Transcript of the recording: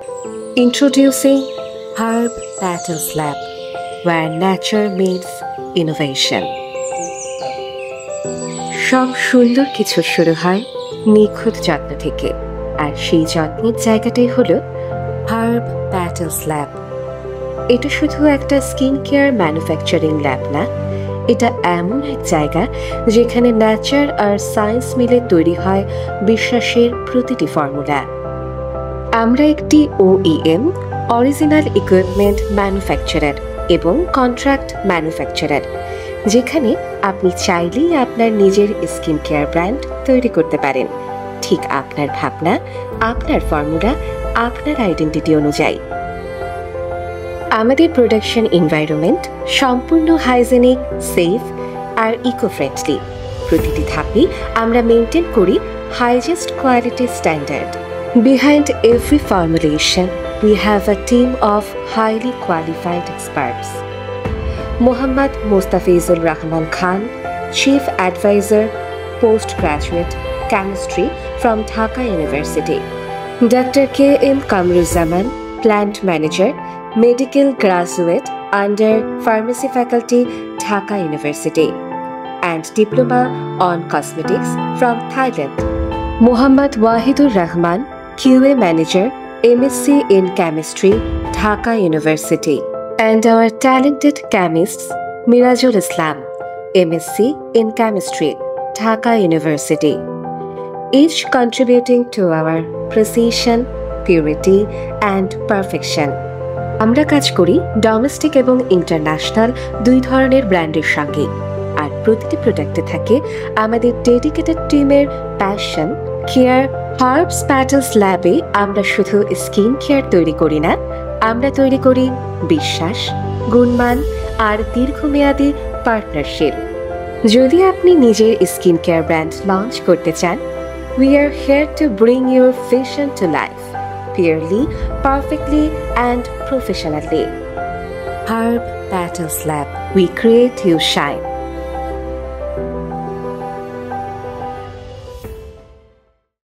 Introducing Herb Petals Lab, where nature meets innovation. সব সুন্দর কিছু শুরু হয় নিখুঁত যত্ন থেকে, আর সেই যত্নের জায়গাটাই হলো হার্ব প্যাটেলস ল্যাব। এটা শুধু একটা স্কিন কেয়ার ম্যানুফ্যাকচারিং ল্যাব না, এটা এমন এক জায়গা যেখানে নেচার আর সায়েন্স মিলে তৈরি হয় বিশ্বাসের প্রতিটি ফর্মুলা। আমরা একটি OEM অরিজিনাল ইকুইপমেন্ট ম্যানুফ্যাকচারার এবং কন্ট্রাক্ট ম্যানুফ্যাকচারার, যেখানে আপনি চাইলেই আপনার নিজের স্কিন কেয়ার ব্র্যান্ড তৈরি করতে পারেন, ঠিক আপনার ভাবনা, আপনার ফর্মুলা, আপনার আইডেন্টিটি অনুযায়ী। আমাদের প্রোডাকশন এনভায়রনমেন্ট সম্পূর্ণ হাইজেনিক, সেফ আর ইকো ফ্রেন্ডলি। প্রতিটি ধাপে আমরা মেনটেন করি highest quality standard. Behind every formulation, we have a team of highly qualified experts. Mohammad Mustafizur Rahman Khan, Chief Advisor, Postgraduate Chemistry from Dhaka University. Dr. K.M. Kamruzaman, Plant Manager, Medical Graduate under Pharmacy Faculty, Dhaka University. And Diploma on Cosmetics from Thailand. Mohammad Wahidur Rahman, QA Manager, MSc in Chemistry, Dhaka University. And our talented chemists, Mirajul Islam, MSc in Chemistry, Dhaka University. Each contributing to our precision, purity and perfection. আমরা কাজ করি domestic এবং international দুই ধরনের ব্র্যান্ডের সঙ্গে, আর প্রতিটি প্রোডাক্টে থাকে আমাদের ডেডিকেটেড টিমের প্যাশন, কেয়ার। হার্বস প্যাটেলস ল্যাবে আমরা শুধু স্কিন কেয়ার তৈরি করি না, আমরা তৈরি করি বিশ্বাস, গুণমান আর দীর্ঘমেয়াদী পার্টনারশিপ। যদি আপনি নিজের স্কিন কেয়ার ব্র্যান্ড লঞ্চ করতে চান, we are here to bring your vision to life, purely, perfectly and professionally. Herb Petals Lab, we create, you shine.